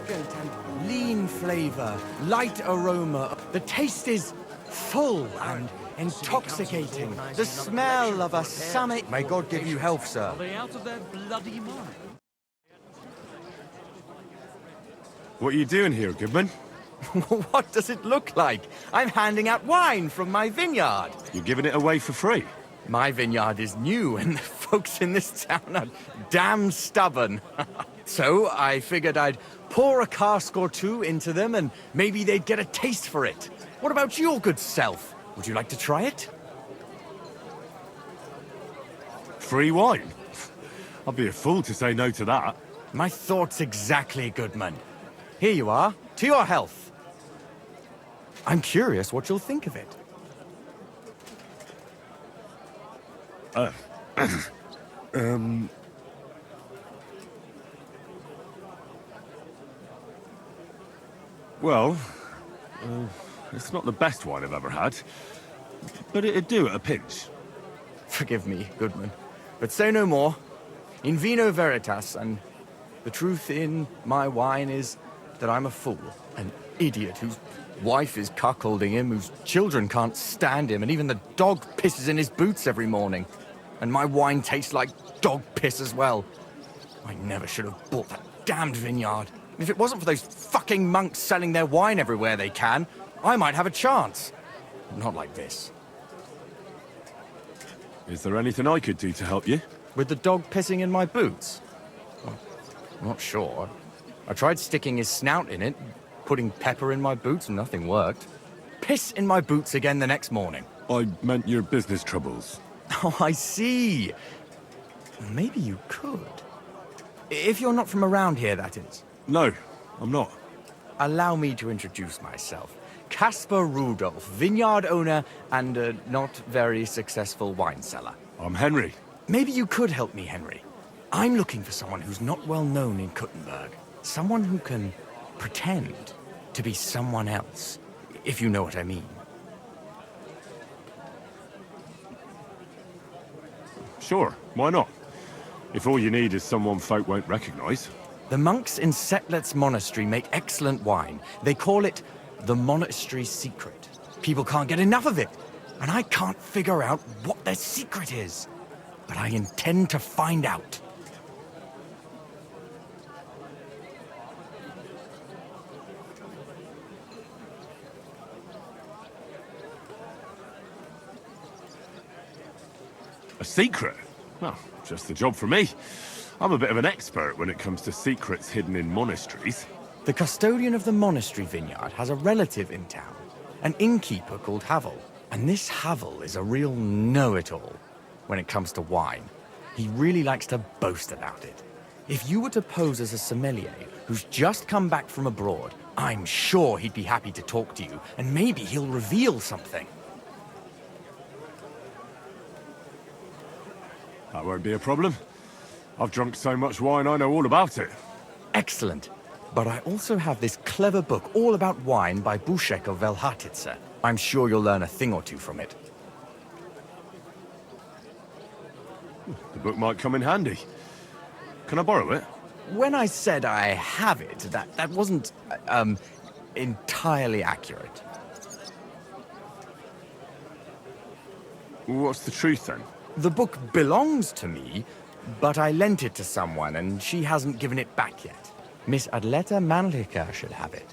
elegant and lean flavor, light aroma. The taste is full and intoxicating. The smell of a summer... May God give you health, sir. Are they out of their bloody mind? What are you doing here, Goodman? What does it look like? I'm handing out wine from my vineyard. You're giving it away for free? My vineyard is new, and the folks in this town are damn stubborn. So I figured I'd pour a cask or two into them, and maybe they'd get a taste for it. What about your good self? Would you like to try it? Free wine? I'd be a fool to say no to that. My thoughts exactly, Goodman. Here you are. To your health. I'm curious what you'll think of it. Well, it's not the best wine I've ever had, but it'd do at a pinch. Forgive me, Goodman, but say no more. In Vino Veritas, and the truth in my wine is that I'm a fool, an idiot whose wife is cuckolding him, whose children can't stand him, and even the dog pisses in his boots every morning. And my wine tastes like dog piss as well. I never should have bought that damned vineyard. If it wasn't for those fucking monks selling their wine everywhere they can, I might have a chance. Not like this. Is there anything I could do to help you? With the dog pissing in my boots? Well, I'm not sure. I tried sticking his snout in it, putting pepper in my boots, and nothing worked. Piss in my boots again the next morning. I meant your business troubles. Oh, I see. Maybe you could. If you're not from around here, that is. No, I'm not. Allow me to introduce myself. Casper Rudolph, vineyard owner and a not very successful wine seller. I'm Henry. Maybe you could help me, Henry. I'm looking for someone who's not well known in Kuttenberg. Someone who can pretend to be someone else, if you know what I mean. Sure, why not? If all you need is someone folk won't recognize. The monks in Setlet's monastery make excellent wine. They call it the Monastery Secret. People can't get enough of it, and I can't figure out what their secret is. But I intend to find out. A secret? Well, just the job for me. I'm a bit of an expert when it comes to secrets hidden in monasteries. The custodian of the monastery vineyard has a relative in town, an innkeeper called Havel. And this Havel is a real know-it-all when it comes to wine. He really likes to boast about it. If you were to pose as a sommelier who's just come back from abroad, I'm sure he'd be happy to talk to you, and maybe he'll reveal something. That won't be a problem. I've drunk so much wine I know all about it. Excellent. But I also have this clever book all about wine by Buszek of Velhatitze. I'm sure you'll learn a thing or two from it. The book might come in handy. Can I borrow it? When I said I have it, that wasn't, entirely accurate. What's the truth then? The book belongs to me, but I lent it to someone, and she hasn't given it back yet. Miss Adleta Mannlicher should have it.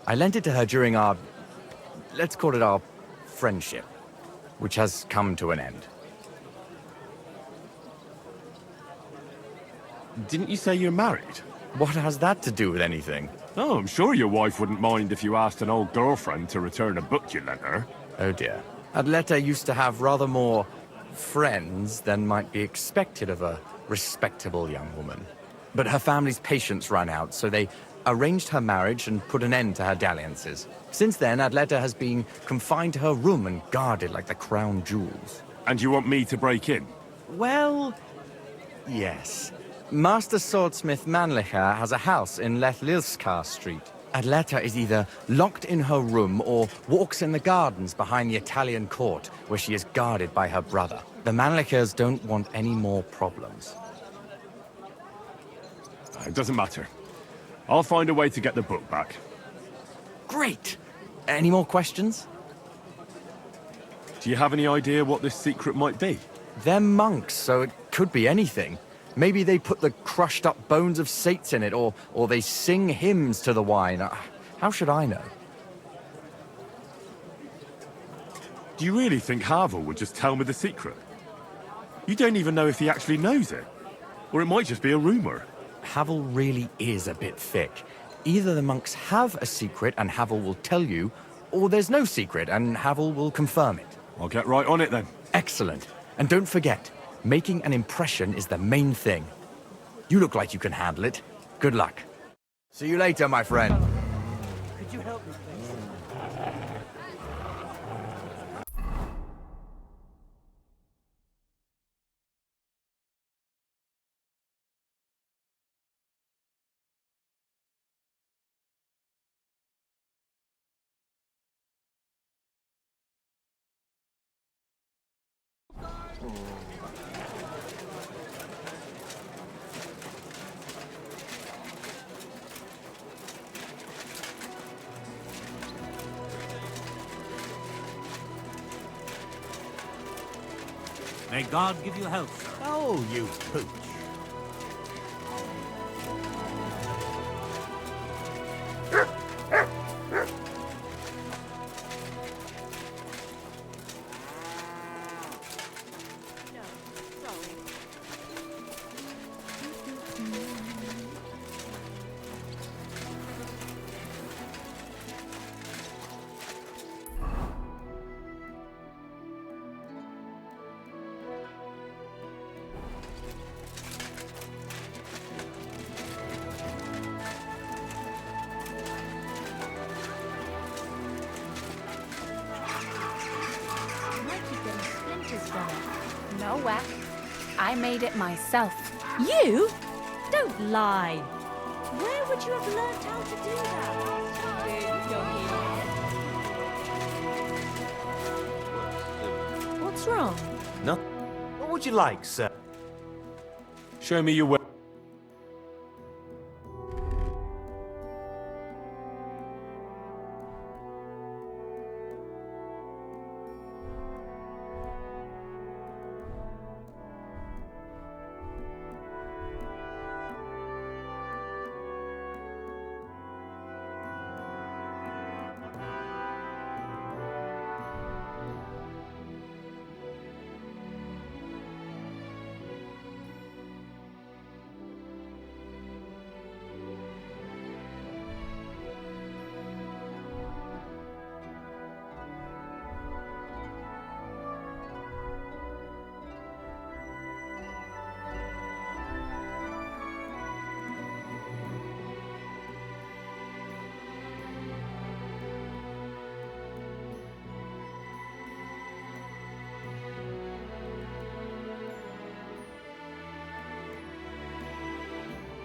I lent it to her during our, let's call it our friendship, which has come to an end. Didn't you say you're married? What has that to do with anything? Oh, I'm sure your wife wouldn't mind if you asked an old girlfriend to return a book you lent her. Oh dear. Adleta used to have rather more friends than might be expected of a respectable young woman. But her family's patience ran out, so they arranged her marriage and put an end to her dalliances. Since then, Adleta has been confined to her room and guarded like the crown jewels. And you want me to break in? Well, yes. Master Swordsmith Mannlicher has a house in Lethlilskar Street. Adleta is either locked in her room or walks in the gardens behind the Italian court, where she is guarded by her brother. The Mannlichers don't want any more problems. It doesn't matter. I'll find a way to get the book back. Great! Any more questions? Do you have any idea what this secret might be? They're monks, so it could be anything. Maybe they put the crushed up bones of saints in it, or they sing hymns to the wine. How should I know? Do you really think Havel would just tell me the secret? You don't even know if he actually knows it. Or it might just be a rumor. Havel really is a bit thick. Either the monks have a secret and Havel will tell you, or there's no secret and Havel will confirm it. I'll get right on it then. Excellent. And don't forget, making an impression is the main thing. You look like you can handle it. Good luck. See you later, my friend. Could you help me, please? May God give you health, sir. Oh, you pooch. No whack. I made it myself. You? Don't lie. Where would you have learned how to do that? What's wrong? No. What would you like, sir? Show me your way.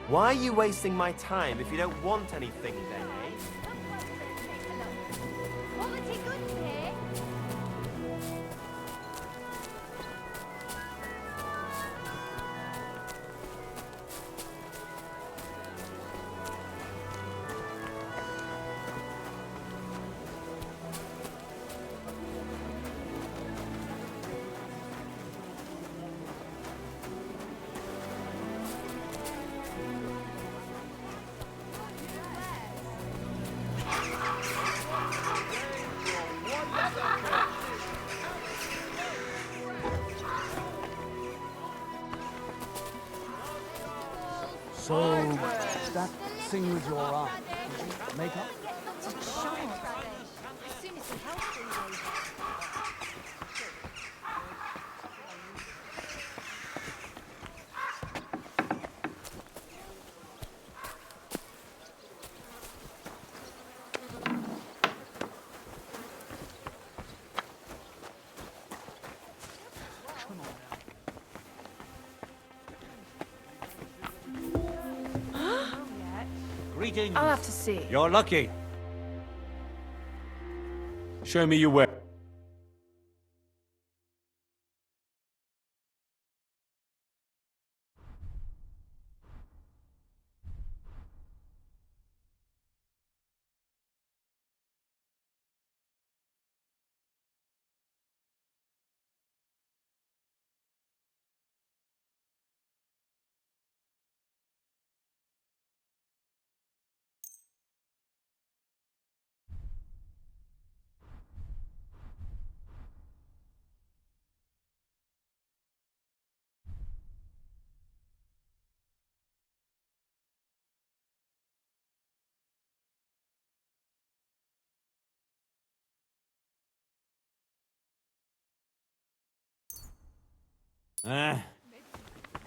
Why are you wasting my time if you don't want anything then, eh? What was he good here? So, that thing with your arm, makeup? It's a child. As soon as he helps you. Greetings. I'll have to see. You're lucky. Show me your way.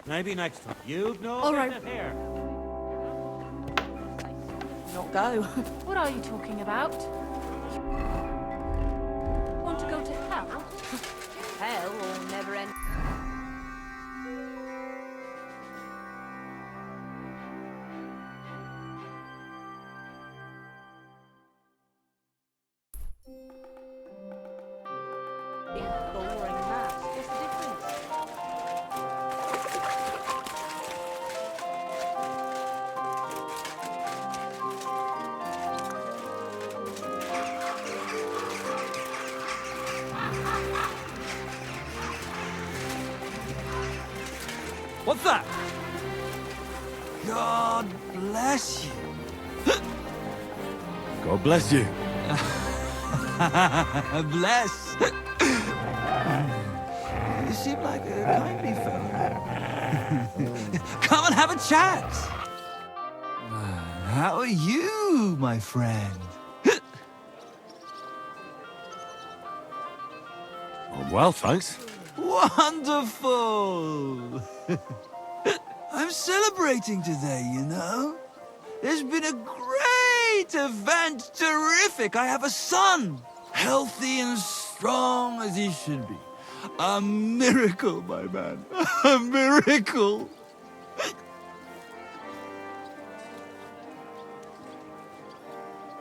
Maybe next time. You've no All right. business here. Not go. What are you talking about? Want to go to hell? Hell will never end. Boring maths. What's the difference? What's that? God bless you. God bless you. Bless. You seem like a kindly fellow. Come and have a chat. How are you, my friend? I'm well, thanks. Wonderful! I'm celebrating today, you know. There's been a great event, terrific. I have a son, healthy and strong as he should be. A miracle, my man. A miracle.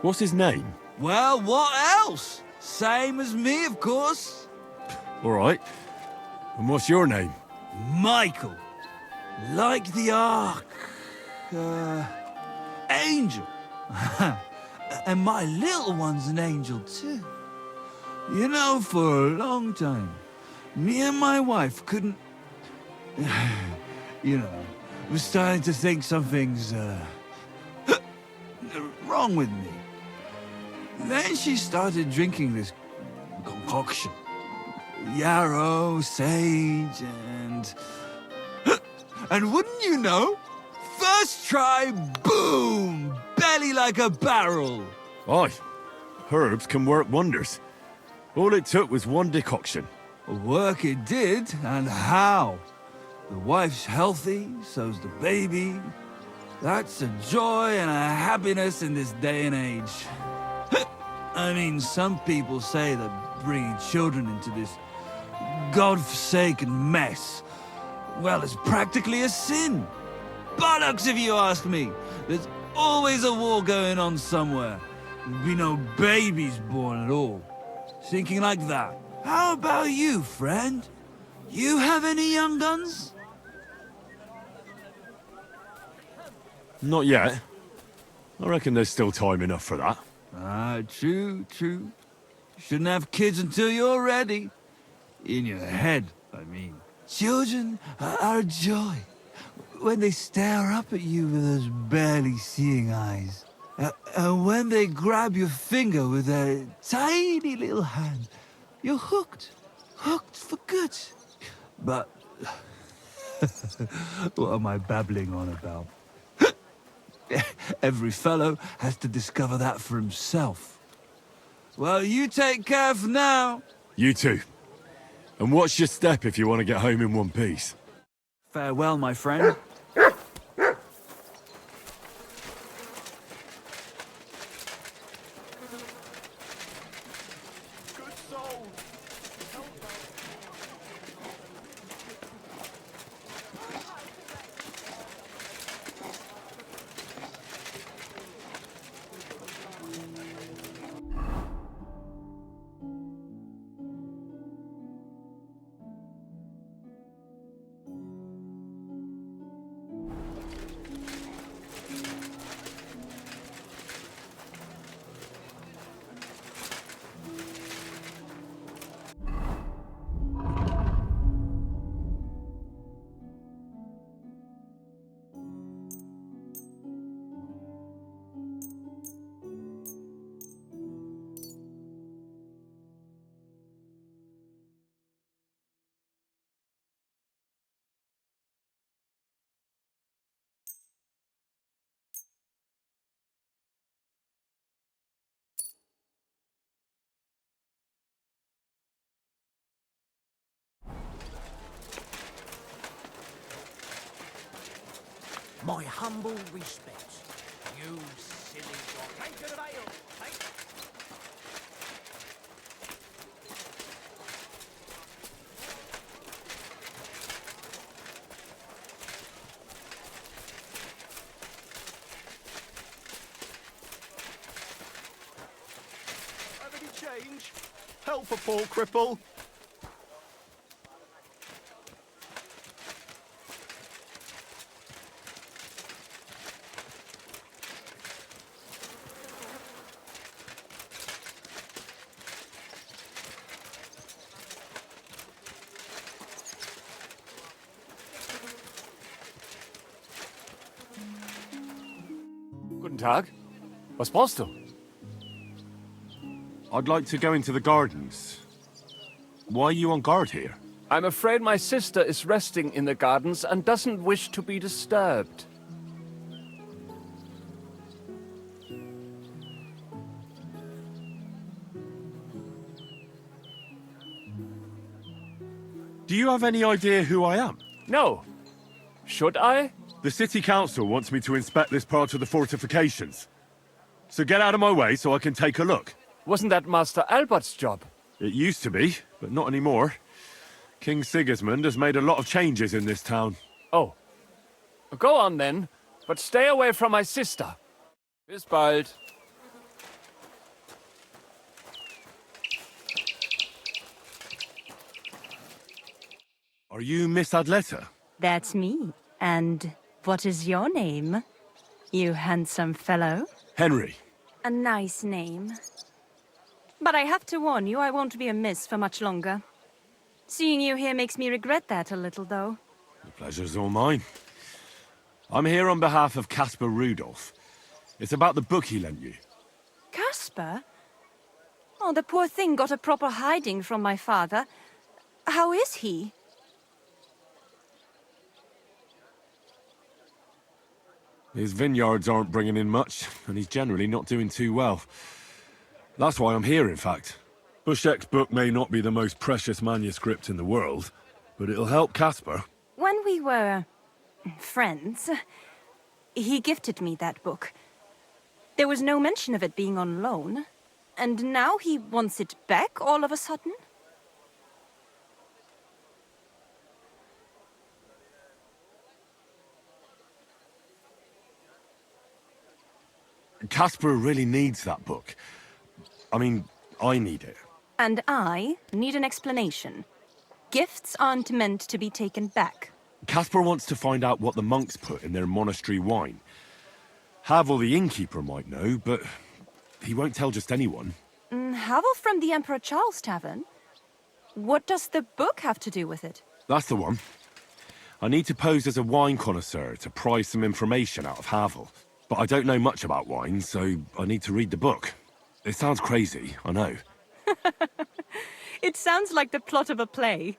What's his name? Well, what else? Same as me, of course. All right. And what's your name? Michael. Like the Ark. Angel. And my little one's an angel too. You know, for a long time, me and my wife couldn't... you know, we're starting to think something's wrong with me. Then she started drinking this concoction. Yarrow, sage, and... and wouldn't you know? First try, boom! Belly like a barrel. Aye. Herbs can work wonders. All it took was one decoction. Work it did, and how? The wife's healthy, so's the baby. That's a joy and a happiness in this day and age. I mean, some people say that bringing children into this godforsaken mess, well, it's practically a sin. Bollocks, if you ask me. There's always a war going on somewhere. There'd be no babies born at all. Thinking like that. How about you, friend? You have any young guns? Not yet. I reckon there's still time enough for that. Ah, true, true. Shouldn't have kids until you're ready. In your head, I mean. Children are a joy. When they stare up at you with those barely seeing eyes. And when they grab your finger with their tiny little hand, you're hooked. Hooked for good. But... what am I babbling on about? Every fellow has to discover that for himself. Well, you take care for now. You too. And watch your step if you want to get home in one piece. Farewell, my friend. My humble respects. You silly dog. Take it ale. Take... Have any change? Help a poor cripple. Guten Tag. Was brauchst du? I'd like to go into the gardens. Why are you on guard here? I'm afraid my sister is resting in the gardens and doesn't wish to be disturbed. Do you have any idea who I am? No. Should I? The city council wants me to inspect this part of the fortifications. So get out of my way so I can take a look. Wasn't that Master Albert's job? It used to be, but not anymore. King Sigismund has made a lot of changes in this town. Oh. Go on then, but stay away from my sister. Bis bald. Are you Miss Adletta? That's me. And what is your name, you handsome fellow? Henry. A nice name. But I have to warn you, I won't be a miss for much longer. Seeing you here makes me regret that a little, though. The pleasure's all mine. I'm here on behalf of Casper Rudolph. It's about the book he lent you. Casper? Oh, the poor thing got a proper hiding from my father. How is he? His vineyards aren't bringing in much, and he's generally not doing too well. That's why I'm here, in fact. Bushek's book may not be the most precious manuscript in the world, but it'll help Casper. When we were friends, he gifted me that book. There was no mention of it being on loan, and now he wants it back all of a sudden? Casper really needs that book. I mean, I need it. And I need an explanation. Gifts aren't meant to be taken back. Casper wants to find out what the monks put in their monastery wine. Havel the innkeeper might know, but he won't tell just anyone. Havel from the Emperor Charles Tavern? What does the book have to do with it? That's the one. I need to pose as a wine connoisseur to pry some information out of Havel. But I don't know much about wine, so I need to read the book. It sounds crazy, I know. It sounds like the plot of a play.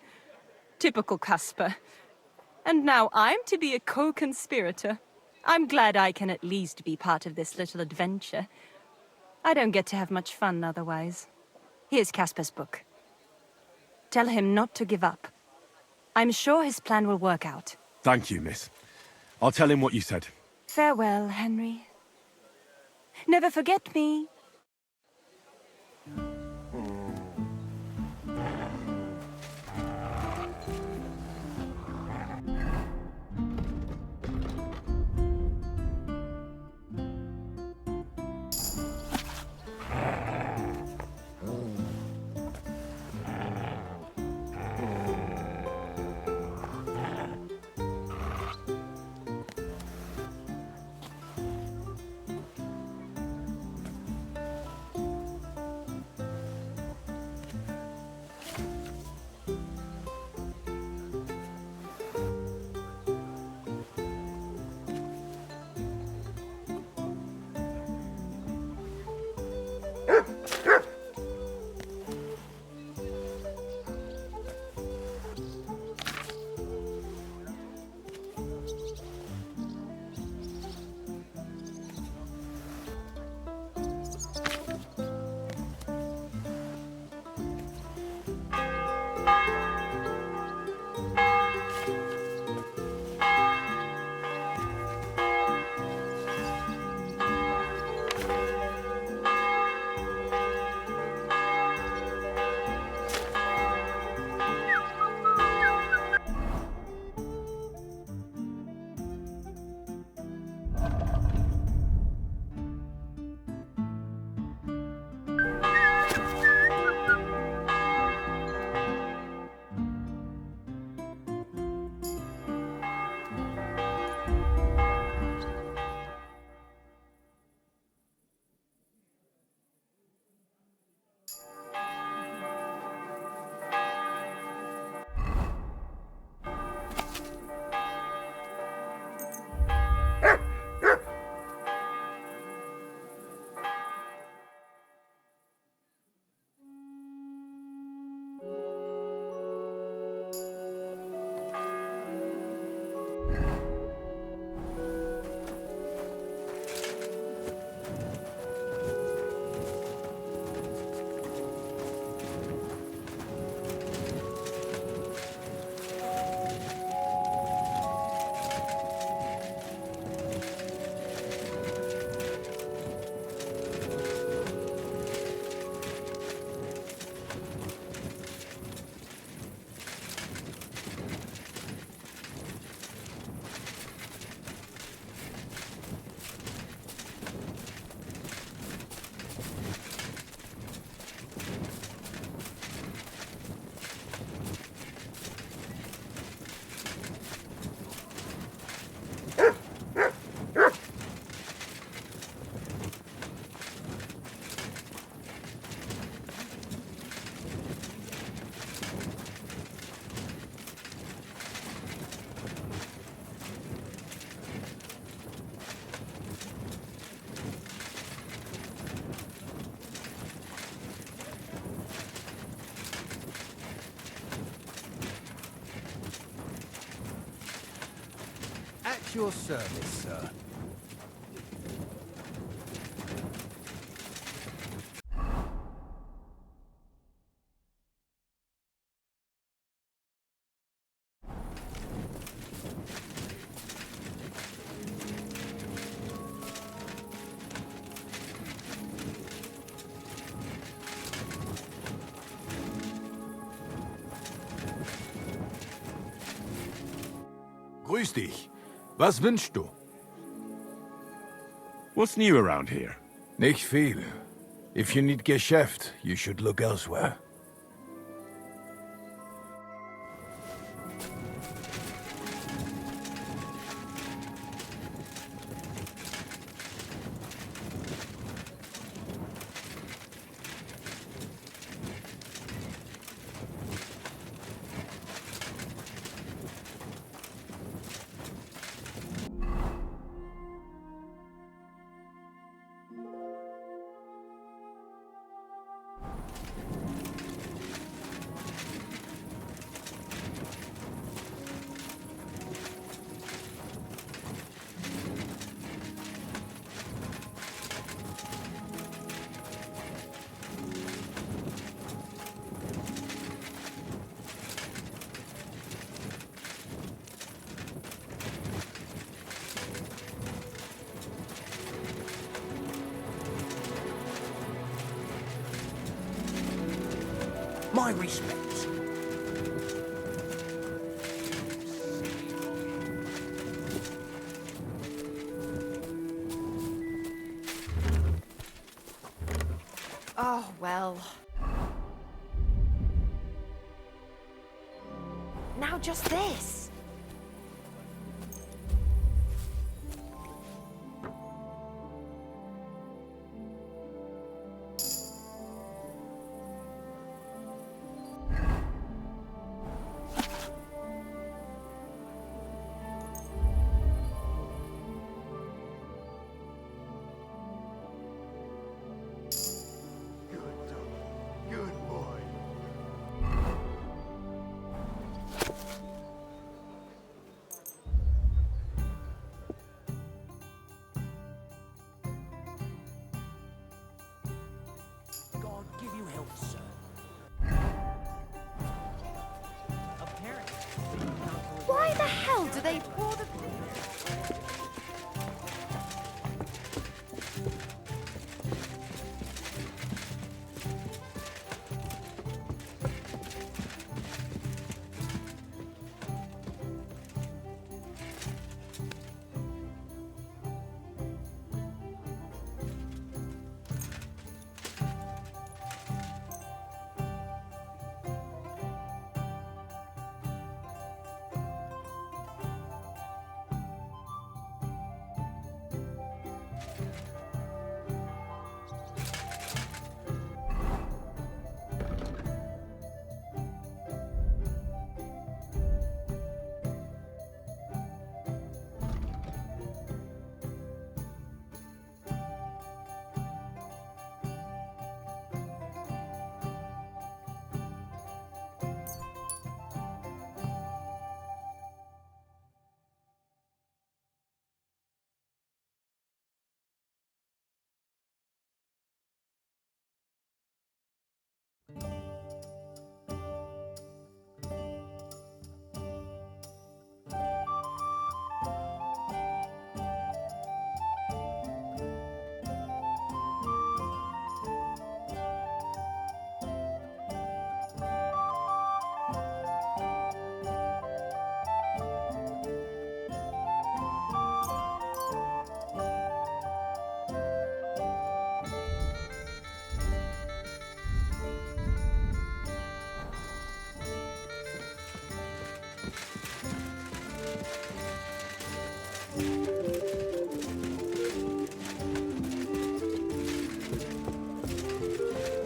Typical Casper. And now I'm to be a co-conspirator. I'm glad I can at least be part of this little adventure. I don't get to have much fun otherwise. Here's Casper's book. Tell him not to give up. I'm sure his plan will work out. Thank you, miss. I'll tell him what you said. Farewell, Henry. Never forget me. At your service, sir. Grüß dich. Was wünschst du? What's new around here? Nicht viel. If you need Geschäft, you should look elsewhere. My respects. Oh, well. Now just this. God give you health, sir. Why the hell do they pour the...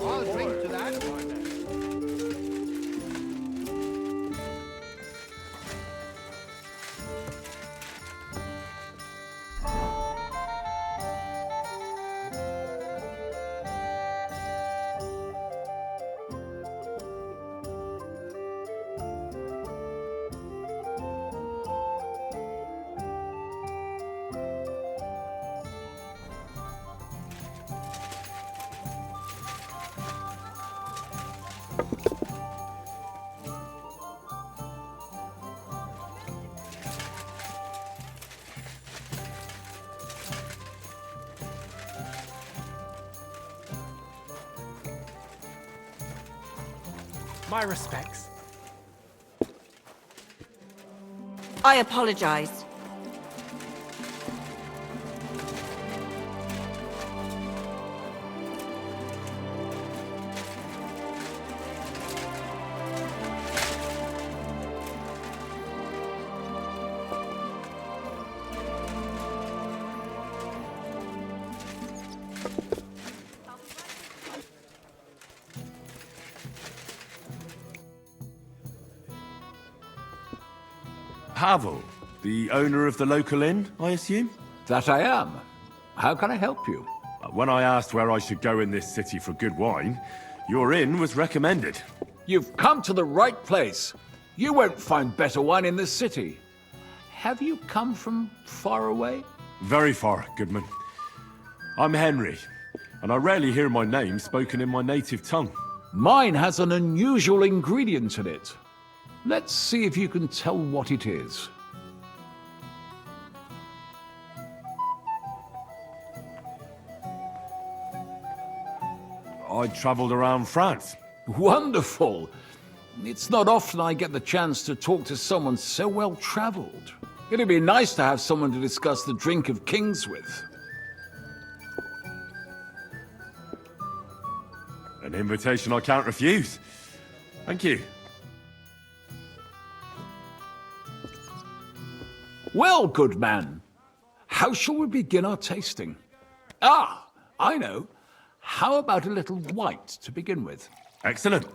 I'll drink to that. My respects. I apologize. Havel, the owner of the local inn, I assume? That I am. How can I help you? When I asked where I should go in this city for good wine, your inn was recommended. You've come to the right place. You won't find better wine in this city. Have you come from far away? Very far, Goodman. I'm Henry, and I rarely hear my name spoken in my native tongue. Mine has an unusual ingredient in it. Let's see if you can tell what it is. I travelled around France. Wonderful! It's not often I get the chance to talk to someone so well-traveled. It'd be nice to have someone to discuss the drink of kings with. An invitation I can't refuse. Thank you. Well, good man, how shall we begin our tasting? Ah, I know. How about a little white to begin with? Excellent.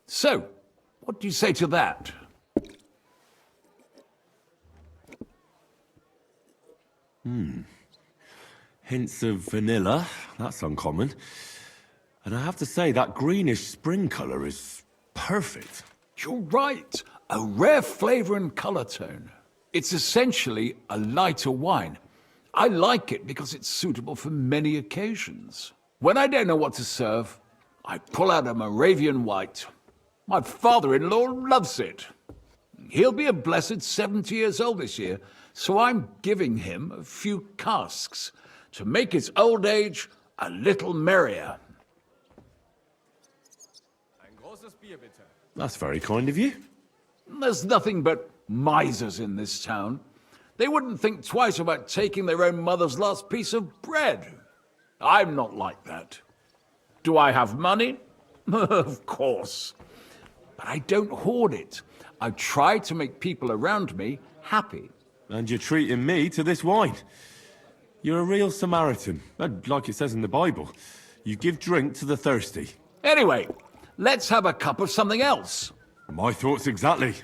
So, what do you say to that? Hints of vanilla. That's uncommon. And I have to say, that greenish spring colour is perfect. You're right. A rare flavor and color tone. It's essentially a lighter wine. I like it because it's suitable for many occasions. When I don't know what to serve, I pull out a Moravian white. My father-in-law loves it. He'll be a blessed 70 years old this year, so I'm giving him a few casks to make his old age a little merrier. That's very kind of you. There's nothing but misers in this town. They wouldn't think twice about taking their own mother's last piece of bread. I'm not like that. Do I have money? Of course. But I don't hoard it. I try to make people around me happy. And you're treating me to this wine. You're a real Samaritan. And like it says in the Bible, you give drink to the thirsty. Anyway, let's have a cup of something else. My thoughts exactly.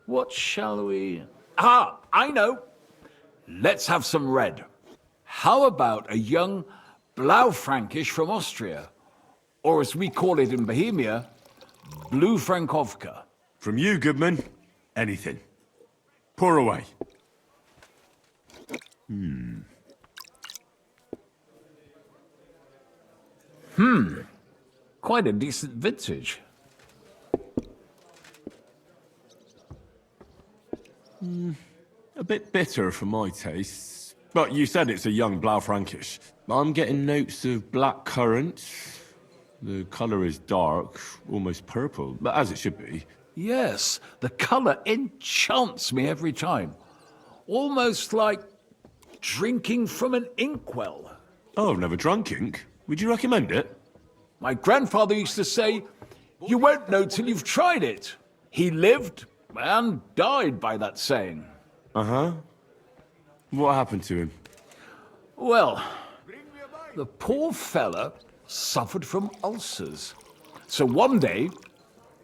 What shall we... Ah, I know. Let's have some red. How about a young Blaufränkisch from Austria? Or as we call it in Bohemia, Blue Frankovka. From you, Goodman, anything. Pour away. Quite a decent vintage. A bit bitter for my tastes. But you said it's a young Blaufränkisch. I'm getting notes of black currant. The colour is dark, almost purple, but as it should be. Yes, the color enchants me every time. Almost like drinking from an inkwell. Oh, I've never drunk ink. Would you recommend it? My grandfather used to say, you won't know till you've tried it. He lived and died by that saying. Uh-huh. What happened to him? Well, the poor fella suffered from ulcers. So one day,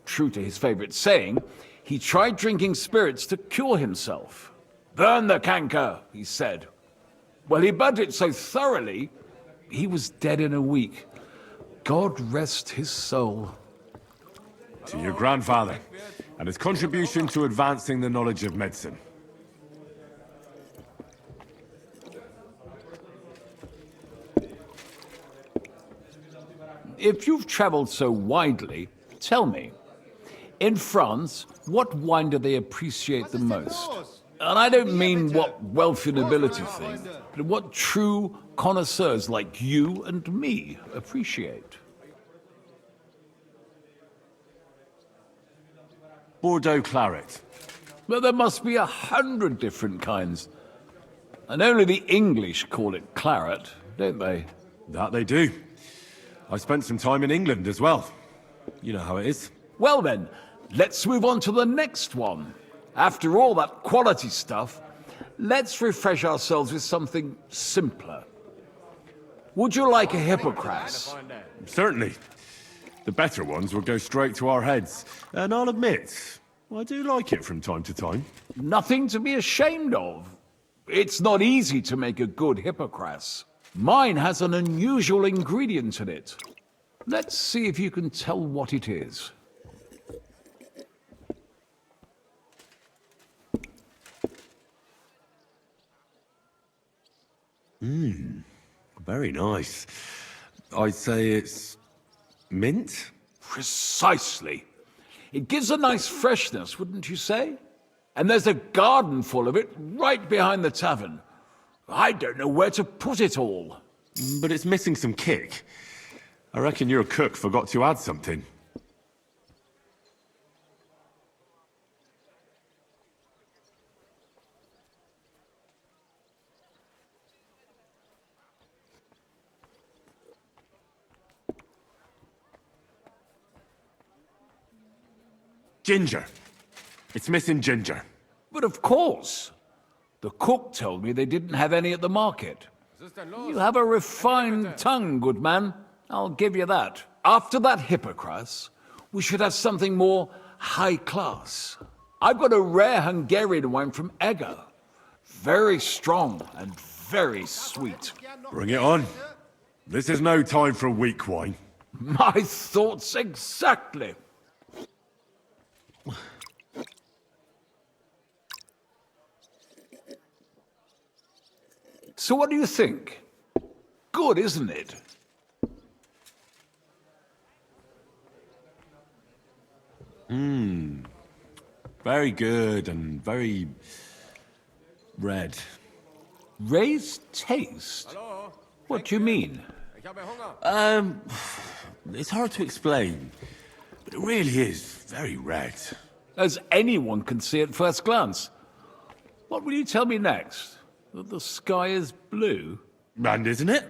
true to his favorite saying, he tried drinking spirits to cure himself. Burn the canker, he said. Well, he burnt it so thoroughly, he was dead in a week. God rest his soul. To your grandfather, and his contribution to advancing the knowledge of medicine. If you've traveled so widely, tell me, In France, what wine do they appreciate the most? And I don't mean what wealthy nobility think, but what true connoisseurs like you and me appreciate. Bordeaux claret. Well, there must be 100 different kinds. And only the English call it claret, don't they? That they do. I spent some time in England as well. You know how it is. Well then, let's move on to the next one. After all that quality stuff, let's refresh ourselves with something simpler. Would you like a hippocras? Certainly. The better ones will go straight to our heads. And I'll admit, I do like it from time to time. Nothing to be ashamed of. It's not easy to make a good hippocras. Mine has an unusual ingredient in it. Let's see if you can tell what it is. Very nice. I'd say it's mint? Precisely. It gives a nice freshness, wouldn't you say? And there's a garden full of it right behind the tavern. I don't know where to put it all. But it's missing some kick. I reckon your cook forgot to add something. Ginger. It's missing ginger. But of course. The cook told me they didn't have any at the market. You have a refined tongue, good man. I'll give you that. After that hippocras, we should have something more high class. I've got a rare Hungarian wine from Eger. Very strong and very sweet. Bring it on. This is no time for weak wine. My thoughts exactly. So what do you think? Good, isn't it? Very good and very red. Ray's taste? What do you mean? It's hard to explain, but it really is very red. As anyone can see at first glance. What will you tell me next? That the sky is blue? And isn't it?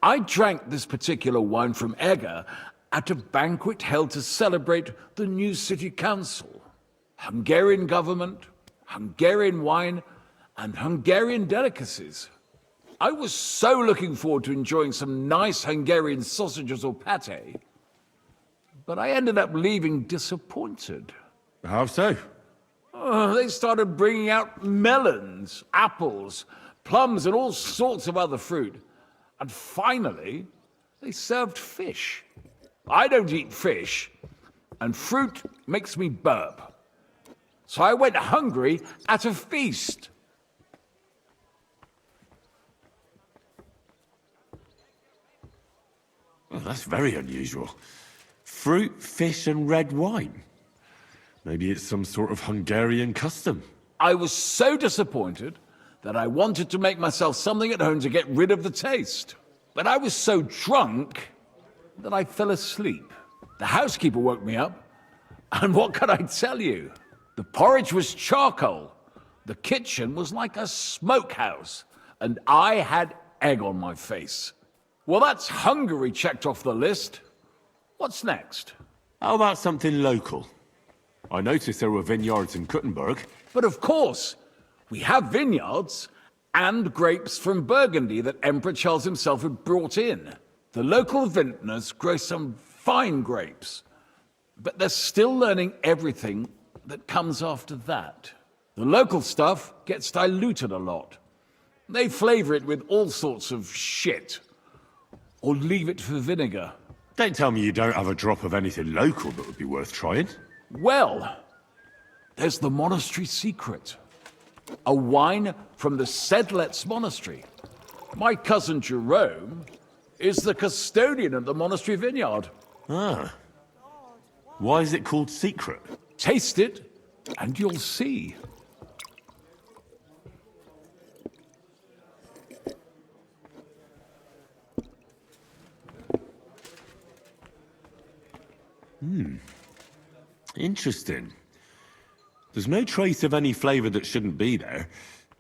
I drank this particular wine from Eger at a banquet held to celebrate the new city council. Hungarian government, Hungarian wine, and Hungarian delicacies. I was so looking forward to enjoying some nice Hungarian sausages or pate, but I ended up leaving disappointed. How so? They started bringing out melons, apples, plums, and all sorts of other fruit. And finally, they served fish. I don't eat fish, and fruit makes me burp. So I went hungry at a feast. Well, that's very unusual. Fruit, fish, and red wine. Maybe it's some sort of Hungarian custom. I was so disappointed that I wanted to make myself something at home to get rid of the taste. But I was so drunk that I fell asleep. The housekeeper woke me up, and what can I tell you? The porridge was charcoal. The kitchen was like a smokehouse, and I had egg on my face. Well, that's Hungary checked off the list. What's next? How about something local? I noticed there were vineyards in Kuttenberg. But of course, we have vineyards and grapes from Burgundy that Emperor Charles himself had brought in. The local vintners grow some fine grapes, but they're still learning everything that comes after that. The local stuff gets diluted a lot. They flavor it with all sorts of shit, or leave it for vinegar. Don't tell me you don't have a drop of anything local that would be worth trying. Well, there's the Monastery secret. A wine from the Sedlets Monastery. My cousin Jerome is the custodian of the monastery vineyard. Ah. Why is it called secret? Taste it, and you'll see. Interesting. There's no trace of any flavor that shouldn't be there.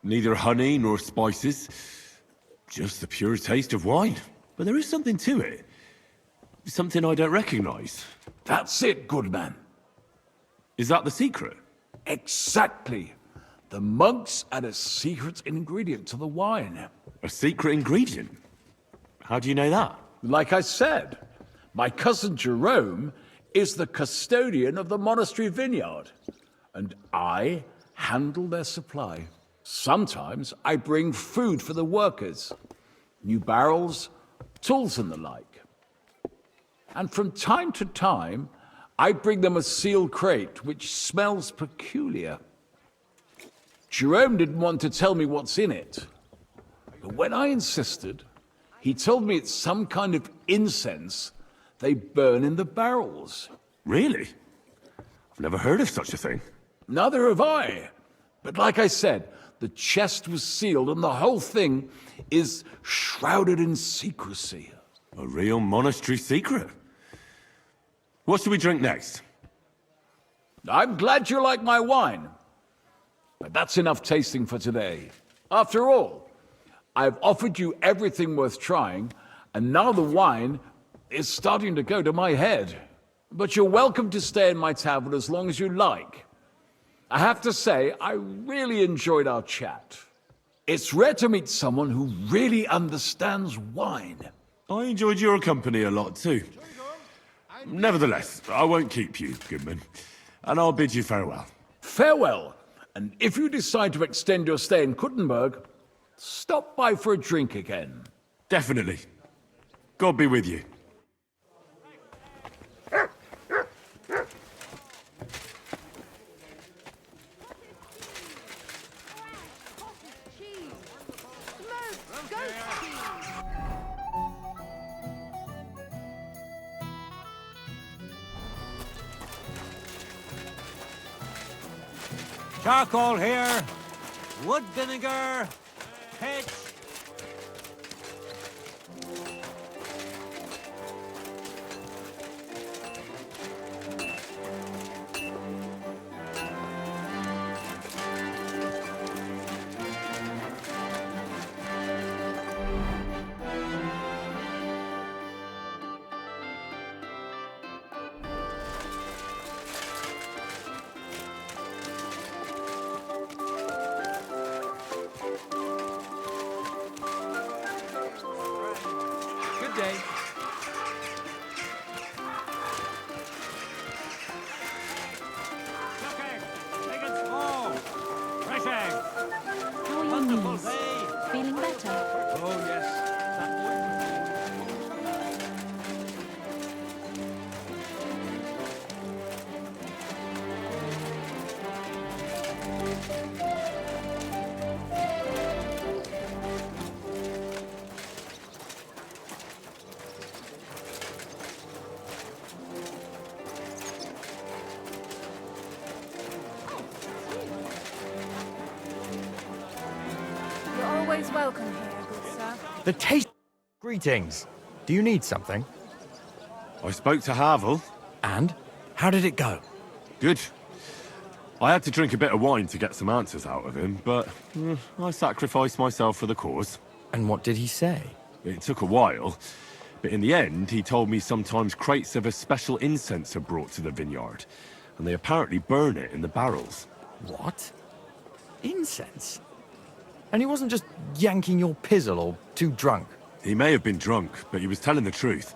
Neither honey nor spices. Just the pure taste of wine. But there is something to it. Something I don't recognize. That's it, good man. Is that the secret? Exactly. The monks add a secret ingredient to the wine. A secret ingredient? How do you know that? Like I said, my cousin Jerome is the custodian of the monastery vineyard, and I handle their supply. Sometimes I bring food for the workers, new barrels, tools and the like. And from time to time, I bring them a sealed crate which smells peculiar. Jerome didn't want to tell me what's in it, but when I insisted, he told me it's some kind of incense they burn in the barrels. Really? I've never heard of such a thing. Neither have I. But like I said, the chest was sealed and the whole thing is shrouded in secrecy. A real monastery secret. What should we drink next? I'm glad you like my wine. But that's enough tasting for today. After all, I've offered you everything worth trying, and now the wine is starting to go to my head. But you're welcome to stay in my tavern as long as you like. I have to say, I really enjoyed our chat. It's rare to meet someone who really understands wine. I enjoyed your company a lot too. Nevertheless, I won't keep you, Goodman. And I'll bid you farewell. Farewell. And if you decide to extend your stay in Kuttenberg, stop by for a drink again. Definitely. God be with you. Cheese. Smoked goat cheese. Charcoal here. Wood vinegar. Pitch. Good day. Cook eggs, big and small. Fresh eggs. How are your Wonderful knees? day. Feeling better? Oh, yes. That You're always welcome here, good sir. The taste. Greetings. Do you need something? I spoke to Havel. And? How did it go? Good. I had to drink a bit of wine to get some answers out of him, but I sacrificed myself for the cause. And what did he say? It took a while, but in the end, he told me sometimes crates of a special incense are brought to the vineyard, and they apparently burn it in the barrels. What? Incense? And he wasn't just yanking your pizzle or too drunk? He may have been drunk, but he was telling the truth.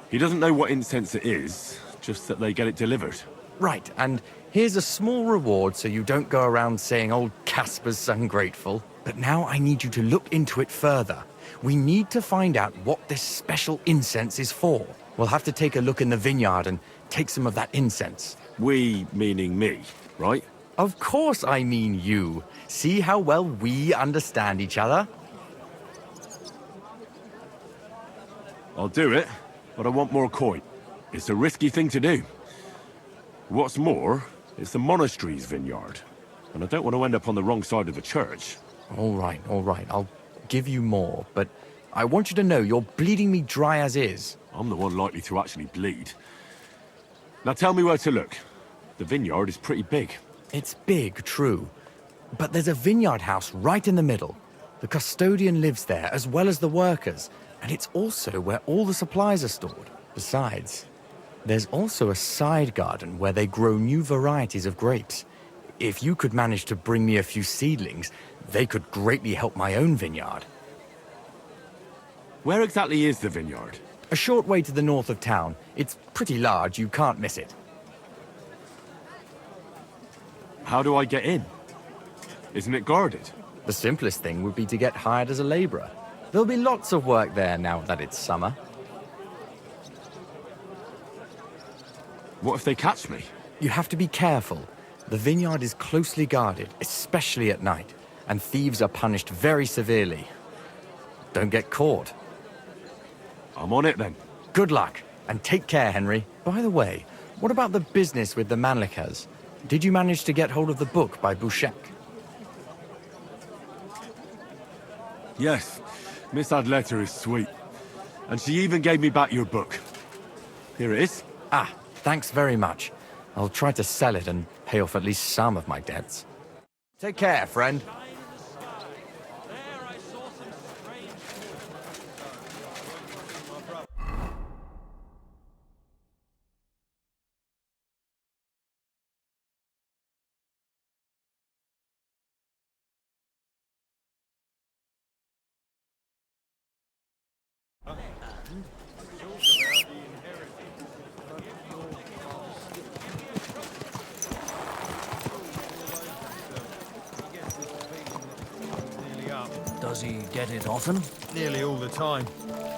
He doesn't know what incense it is, just that they get it delivered. Right, and here's a small reward so you don't go around saying old Casper's ungrateful. But now I need you to look into it further. We need to find out what this special incense is for. We'll have to take a look in the vineyard and take some of that incense. We, meaning me, right? Of course I mean you. See how well we understand each other? I'll do it, but I want more coin. It's a risky thing to do. What's more, it's the monastery's vineyard. And I don't want to end up on the wrong side of the church. All right. I'll give you more, but I want you to know you're bleeding me dry as is. I'm the one likely to actually bleed. Now tell me where to look. The vineyard is pretty big. It's big, true. But there's a vineyard house right in the middle. The custodian lives there, as well as the workers. And it's also where all the supplies are stored. Besides, there's also a side garden where they grow new varieties of grapes. If you could manage to bring me a few seedlings, they could greatly help my own vineyard. Where exactly is the vineyard? A short way to the north of town. It's pretty large, you can't miss it. How do I get in? Isn't it guarded? The simplest thing would be to get hired as a laborer. There'll be lots of work there now that it's summer. What if they catch me? You have to be careful. The vineyard is closely guarded, especially at night, and thieves are punished very severely. Don't get caught. I'm on it then. Good luck, and take care, Henry. By the way, what about the business with the Manlikas? Did you manage to get hold of the book by Bouchek? Yes, Miss Adletter is sweet. And she even gave me back your book. Here it is. Ah, thanks very much. I'll try to sell it and pay off at least some of my debts. Take care, friend. Does he get it often? Nearly all the time.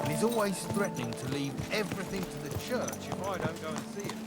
And he's always threatening to leave everything to the church if I don't go and see him.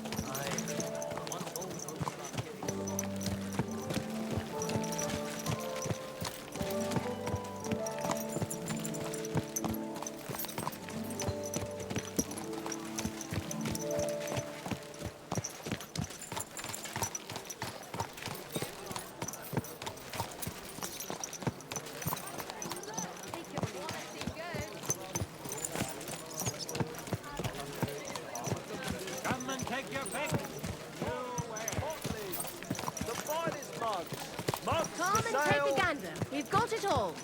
We've got it all.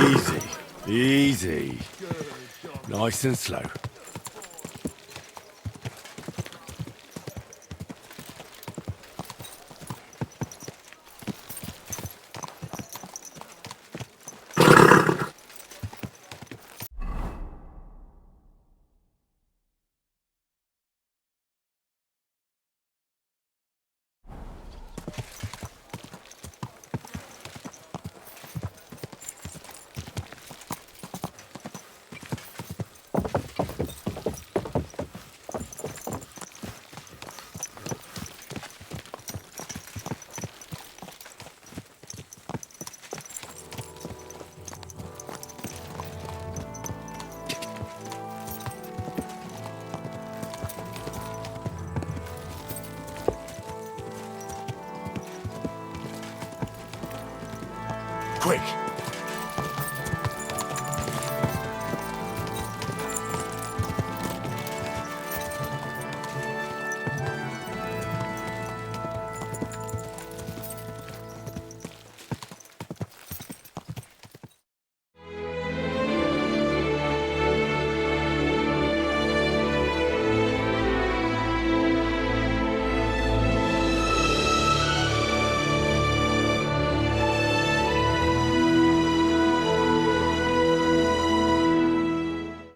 Easy. Easy. Nice and slow. Quick!